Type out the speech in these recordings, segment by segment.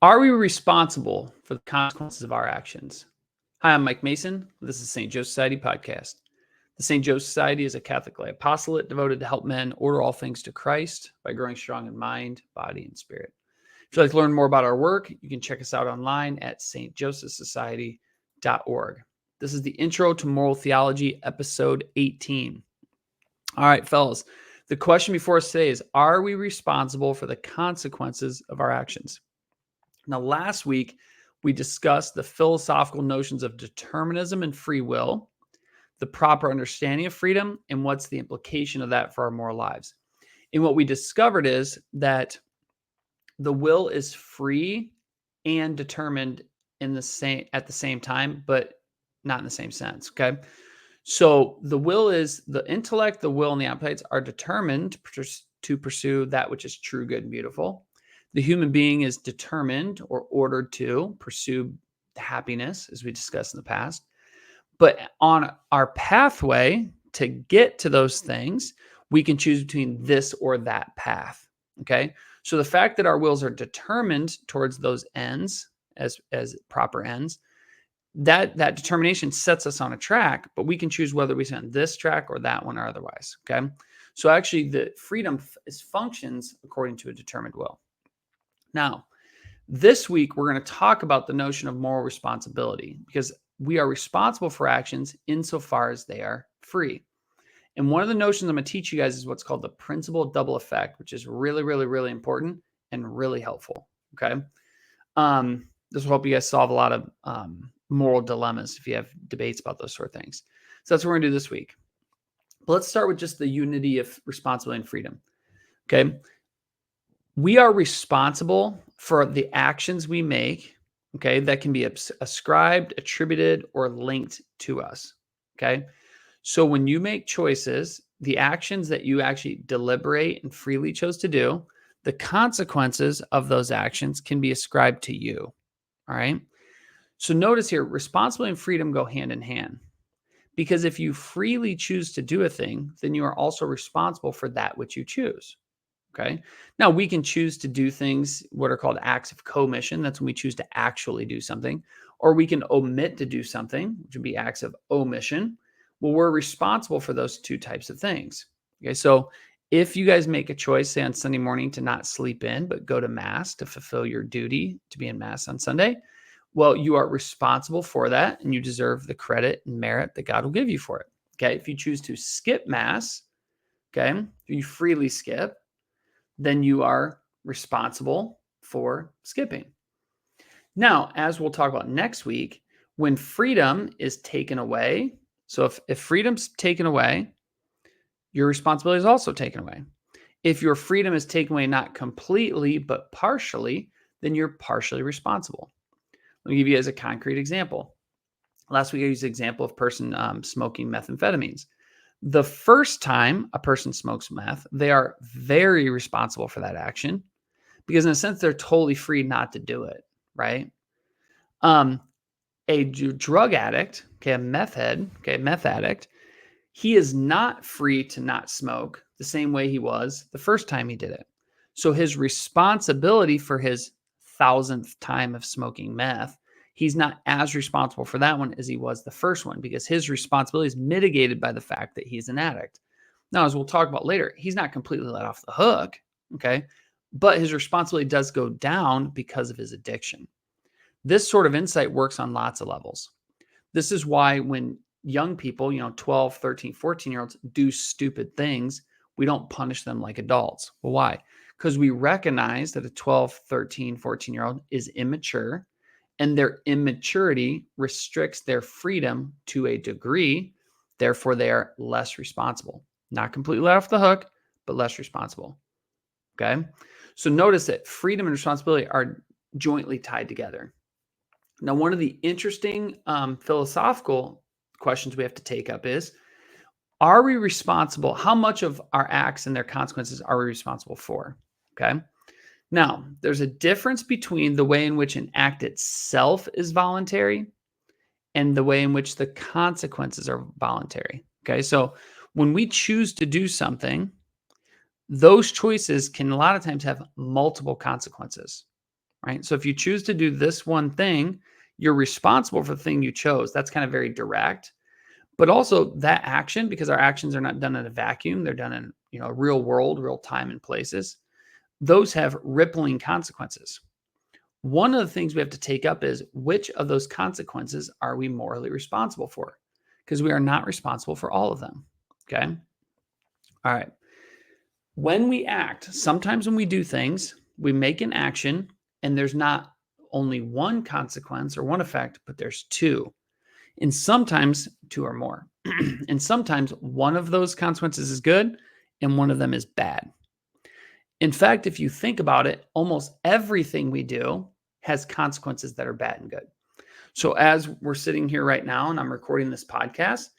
Are we responsible for the consequences of our actions? Hi, I'm Mike Mason. This is St. Joe Society podcast. The St. Joe Society is a Catholic lay apostolate devoted to help men order all things to Christ by growing strong in mind, body, and spirit. If you'd like to learn more about our work, you can check us out online at stjosephsociety.org. This is the Intro to Moral Theology, episode 18. All right, fellas, the question before us today is, are we responsible for the consequences of our actions? Now, last week, we discussed the philosophical notions of determinism and free will, the proper understanding of freedom, and what's the implication of that for our moral lives. And what we discovered is that the will is free and determined at the same time, but not in the same sense. Okay. So the will is the intellect, the will, and the appetites are determined to pursue that which is true, good, and beautiful. The human being is determined or ordered to pursue happiness, as we discussed in the past. But on our pathway to get to those things, we can choose between this or that path. Okay. So the fact that our wills are determined towards those ends as proper ends, that determination sets us on a track, but we can choose whether we send this track or that one or otherwise. Okay. So actually the freedom functions according to a determined will. Now, this week, we're going to talk about the notion of moral responsibility because we are responsible for actions insofar as they are free. And one of the notions I'm going to teach you guys is what's called the principle of double effect, which is really, really, really important and really helpful. Okay. This will help you guys solve a lot of moral dilemmas if you have debates about those sort of things. So that's what we're going to do this week. But let's start with just the unity of responsibility and freedom. Okay. We are responsible for the actions we make, okay, that can be ascribed, attributed, or linked to us, okay? So when you make choices, the actions that you actually deliberate and freely chose to do, the consequences of those actions can be ascribed to you, all right? So notice here, responsibility and freedom go hand in hand. Because if you freely choose to do a thing, then you are also responsible for that which you choose. Okay. Now we can choose to do things, what are called acts of commission. That's when we choose to actually do something, or we can omit to do something, which would be acts of omission. Well, we're responsible for those two types of things. Okay. So if you guys make a choice, say on Sunday morning to not sleep in, but go to mass to fulfill your duty to be in mass on Sunday, well, you are responsible for that and you deserve the credit and merit that God will give you for it. Okay. If you choose to skip mass, okay, if you freely skip, then you are responsible for skipping. Now, as we'll talk about next week, when freedom is taken away, so if freedom's taken away, your responsibility is also taken away. If your freedom is taken away not completely, but partially, then you're partially responsible. Let me give you guys a concrete example. Last week, I used the example of a person smoking methamphetamines. The first time a person smokes meth, they are very responsible for that action because in a sense, they're totally free not to do it, right? A drug addict, okay, a meth addict, he is not free to not smoke the same way he was the first time he did it. So his responsibility for his 1,000th time of smoking meth, he's not as responsible for that one as he was the first one because his responsibility is mitigated by the fact that he's an addict. Now, as we'll talk about later, he's not completely let off the hook, okay? But his responsibility does go down because of his addiction. This sort of insight works on lots of levels. This is why when young people, 12, 13, 14-year-olds do stupid things, we don't punish them like adults. Well, why? Because we recognize that a 12, 13, 14-year-old is immature and their immaturity restricts their freedom to a degree. Therefore, they are less responsible. Not completely let off the hook, but less responsible. Okay? So notice that freedom and responsibility are jointly tied together. Now, one of the interesting philosophical questions we have to take up is, are we responsible? How much of our acts and their consequences are we responsible for? Okay. Now, there's a difference between the way in which an act itself is voluntary and the way in which the consequences are voluntary. Okay. So when we choose to do something, those choices can a lot of times have multiple consequences. right? So if you choose to do this one thing, you're responsible for the thing you chose. That's kind of very direct. But also that action, because our actions are not done in a vacuum, they're done in, real world, real time and places. Those have rippling consequences. One of the things we have to take up is which of those consequences are we morally responsible for? Because we are not responsible for all of them. Okay. All right. When we act, sometimes when we do things, we make an action and there's not only one consequence or one effect, but there's two. And sometimes two or more. And sometimes one of those consequences is good and one of them is bad. In fact, if you think about it, almost everything we do has consequences that are bad and good. So as we're sitting here right now and I'm recording this podcast,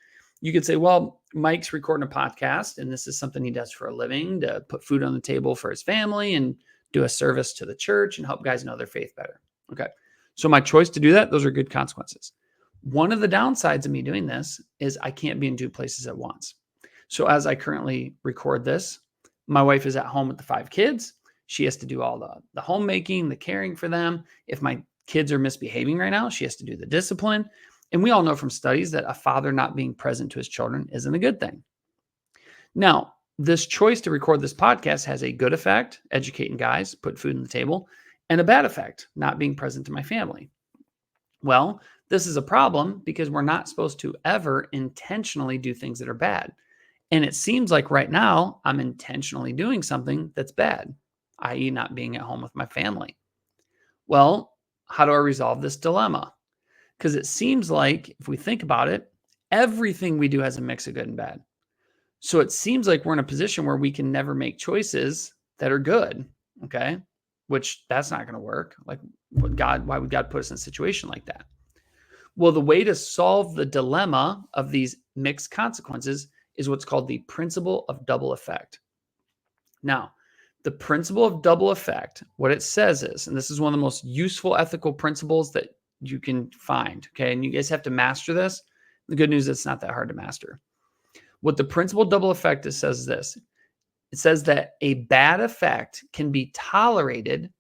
you could say, well, Mike's recording a podcast and this is something he does for a living to put food on the table for his family and do a service to the church and help guys know their faith better. Okay. So my choice to do that, those are good consequences. One of the downsides of me doing this is I can't be in two places at once. So as I currently record this, my wife is at home with the 5 kids. She has to do all the homemaking, the caring for them. If my kids are misbehaving right now, she has to do the discipline. And we all know from studies that a father not being present to his children isn't a good thing. Now, this choice to record this podcast has a good effect, educating guys, put food on the table, and a bad effect, not being present to my family. Well, this is a problem because we're not supposed to ever intentionally do things that are bad. And it seems like right now I'm intentionally doing something that's bad, i.e., not being at home with my family. Well, how do I resolve this dilemma? Because it seems like if we think about it, everything we do has a mix of good and bad. So it seems like we're in a position where we can never make choices that are good. Okay. Which that's not going to work. Like why would God put us in a situation like that? Well, the way to solve the dilemma of these mixed consequences is what's called the principle of double effect. Now, the principle of double effect, what it says is, and this is one of the most useful ethical principles that you can find, okay? And you guys have to master this. The good news is it's not that hard to master. What the principle of double effect says is this. It says that a bad effect can be tolerated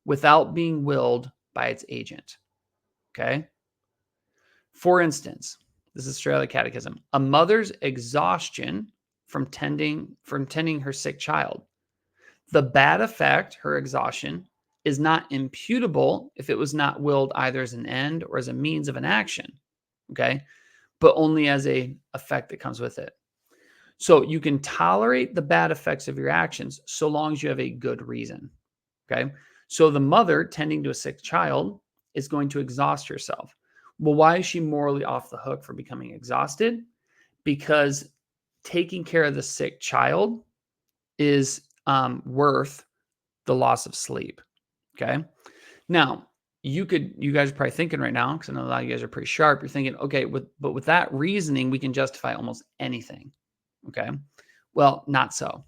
without being willed by its agent, okay? For instance, this is straight out of the catechism. A mother's exhaustion from tending her sick child. The bad effect, her exhaustion, is not imputable if it was not willed either as an end or as a means of an action, okay? But only as a effect that comes with it. So you can tolerate the bad effects of your actions so long as you have a good reason, okay? So the mother tending to a sick child is going to exhaust herself. Well, why is she morally off the hook for becoming exhausted? Because taking care of the sick child is worth the loss of sleep. Okay. Now, you guys are probably thinking right now, because I know a lot of you guys are pretty sharp. You're thinking, okay, but with that reasoning, we can justify almost anything. Okay. Well, not so.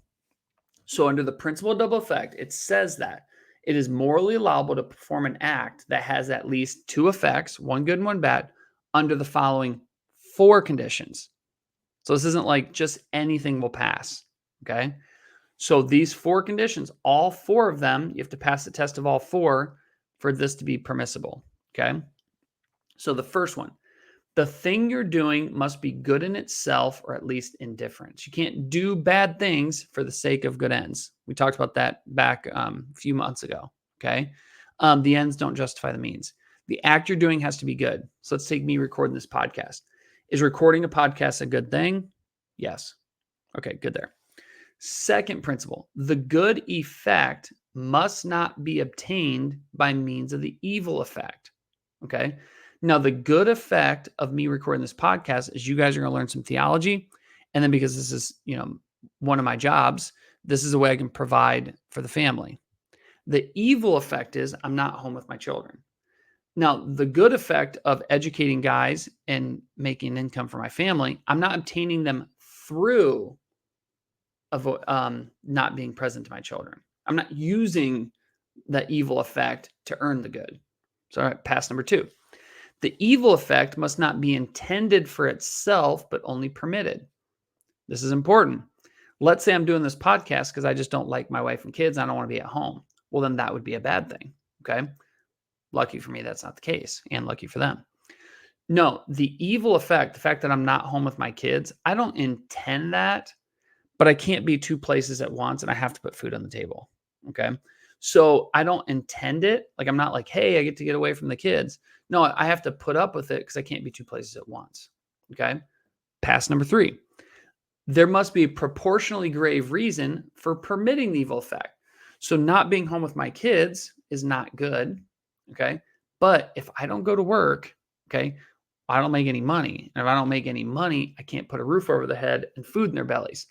So under the principle of double effect, it says that it is morally allowable to perform an act that has at least 2 effects, one good and one bad, under the following 4 conditions. So this isn't like just anything will pass. Okay. So these 4 conditions, all 4 of them, you have to pass the test of all 4 for this to be permissible. Okay. So the first one, the thing you're doing must be good in itself or at least indifferent. You can't do bad things for the sake of good ends. We talked about that back a few months ago. Okay. The ends don't justify the means. The act you're doing has to be good. So let's take me recording this podcast. Is recording a podcast a good thing? Yes. Okay, good there. Second principle, the good effect must not be obtained by means of the evil effect. Okay. Now, the good effect of me recording this podcast is you guys are going to learn some theology. And then because this is, one of my jobs, this is a way I can provide for the family. The evil effect is I'm not home with my children. Now, the good effect of educating guys and making an income for my family, I'm not obtaining them through not being present to my children. I'm not using the evil effect to earn the good. So, all right, pass number 2. The evil effect must not be intended for itself, but only permitted. This is important. Let's say I'm doing this podcast because I just don't like my wife and kids. I don't want to be at home. Well, then that would be a bad thing. Okay. Lucky for me, that's not the case, and lucky for them. No, the evil effect, the fact that I'm not home with my kids, I don't intend that, but I can't be two places at once and I have to put food on the table. Okay. So I don't intend it. Like, I'm not like, hey, I get to get away from the kids. No, I have to put up with it because I can't be two places at once. Okay. Pass number 3. There must be a proportionally grave reason for permitting the evil effect. So not being home with my kids is not good. Okay. But if I don't go to work, okay, I don't make any money. And if I don't make any money, I can't put a roof over their head and food in their bellies.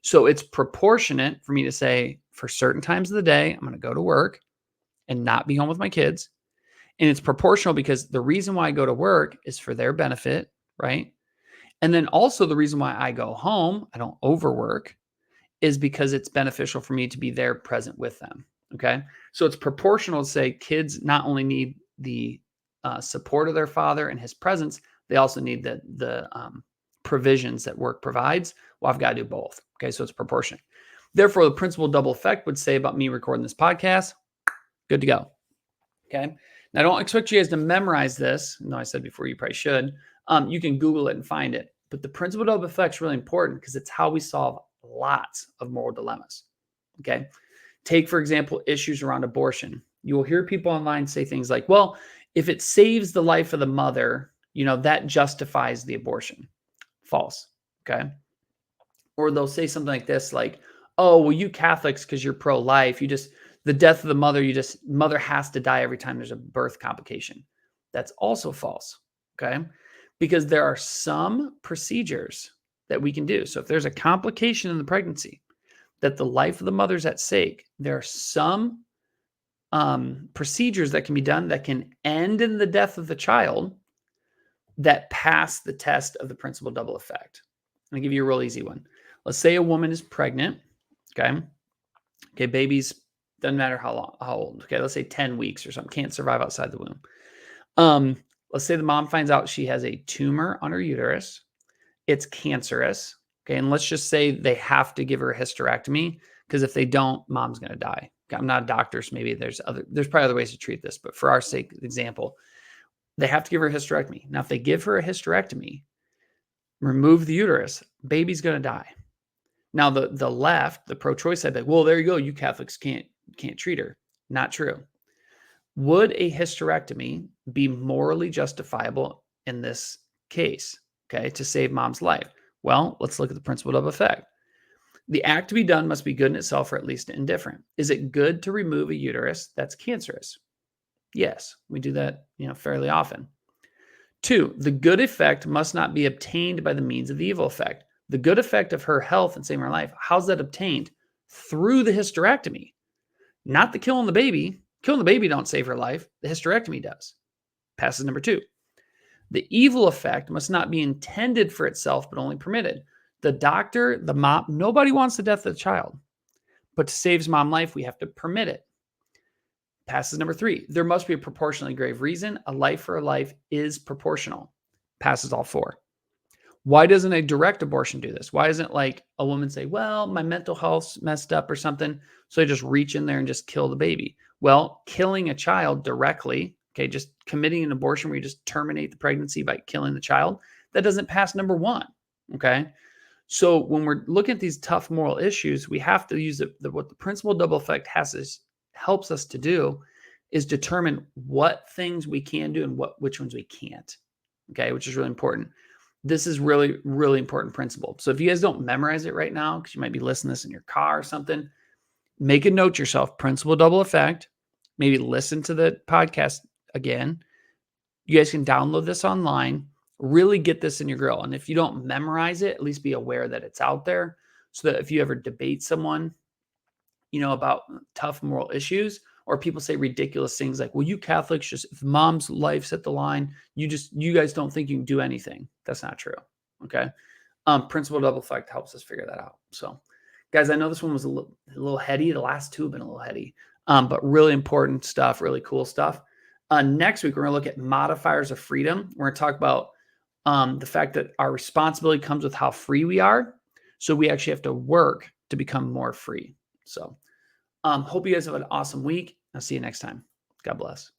So it's proportionate for me to say, for certain times of the day, I'm going to go to work and not be home with my kids. And it's proportional because the reason why I go to work is for their benefit, right? And then also the reason why I go home, I don't overwork, is because it's beneficial for me to be there present with them. Okay. So it's proportional to say kids not only need the support of their father and his presence, they also need the provisions that work provides. Well, I've got to do both. Okay. So it's proportionate. Therefore, the principal double effect would say about me recording this podcast, good to go. Okay. Now, I don't expect you guys to memorize this. No, I said before, you probably should. You can Google it and find it. But the principal double effect is really important because it's how we solve lots of moral dilemmas. Okay. Take, for example, issues around abortion. You will hear people online say things like, well, if it saves the life of the mother, that justifies the abortion. False. Okay. Or they'll say something like this, like, oh, well, you Catholics, because you're pro-life, the death of the mother, mother has to die every time there's a birth complication. That's also false. Okay. Because there are some procedures that we can do. So if there's a complication in the pregnancy, that the life of the mother's at stake, there are some procedures that can be done that can end in the death of the child that pass the test of the principal double effect. I'm going to give you a real easy one. Let's say a woman is pregnant. Okay. Babies, doesn't matter how old. Okay. Let's say 10 weeks or something, can't survive outside the womb. Let's say the mom finds out she has a tumor on her uterus. It's cancerous. Okay. And let's just say they have to give her a hysterectomy because if they don't, mom's going to die. Okay, I'm not a doctor, so maybe there's probably other ways to treat this, but for our sake, example, they have to give her a hysterectomy. Now, if they give her a hysterectomy, remove the uterus, baby's going to die. Now, the left, the pro-choice side, like, well, there you go. You Catholics can't treat her. Not true. Would a hysterectomy be morally justifiable in this case, okay, to save mom's life? Well, let's look at the principle of effect. The act to be done must be good in itself or at least indifferent. Is it good to remove a uterus that's cancerous? Yes, we do that, fairly often. 2, the good effect must not be obtained by the means of the evil effect. The good effect of her health and saving her life, how's that obtained? Through the hysterectomy, not the killing the baby. Killing the baby don't save her life. The hysterectomy does. Passes number 2. The evil effect must not be intended for itself, but only permitted. The doctor, the mom, nobody wants the death of the child. But to save mom's life, we have to permit it. Passes number 3. There must be a proportionally grave reason. A life for a life is proportional. Passes all 4. Why doesn't a direct abortion do this? Why isn't like a woman say, well, my mental health's messed up or something, so I just reach in there and just kill the baby? Well, killing a child directly, okay, just committing an abortion where you just terminate the pregnancy by killing the child, that doesn't pass number 1, okay? So when we're looking at these tough moral issues, we have to use what the principle double effect helps us to do is determine what things we can do and which ones we can't, okay, which is really important. This is really, really important principle. So if you guys don't memorize it right now, because you might be listening to this in your car or something, make a note to yourself, principle double effect, maybe listen to the podcast again. You guys can download this online, really get this in your grill. And if you don't memorize it, at least be aware that it's out there so that if you ever debate someone, about tough moral issues, or people say ridiculous things like, well, you Catholics, just if mom's life's at the line, you guys don't think you can do anything. That's not true. Okay. Principle double effect helps us figure that out. So guys, I know this one was a little heady. The last 2 have been a little heady, but really important stuff, really cool stuff. Next week, we're going to look at modifiers of freedom. We're going to talk about the fact that our responsibility comes with how free we are. So we actually have to work to become more free. So hope you guys have an awesome week. I'll see you next time. God bless.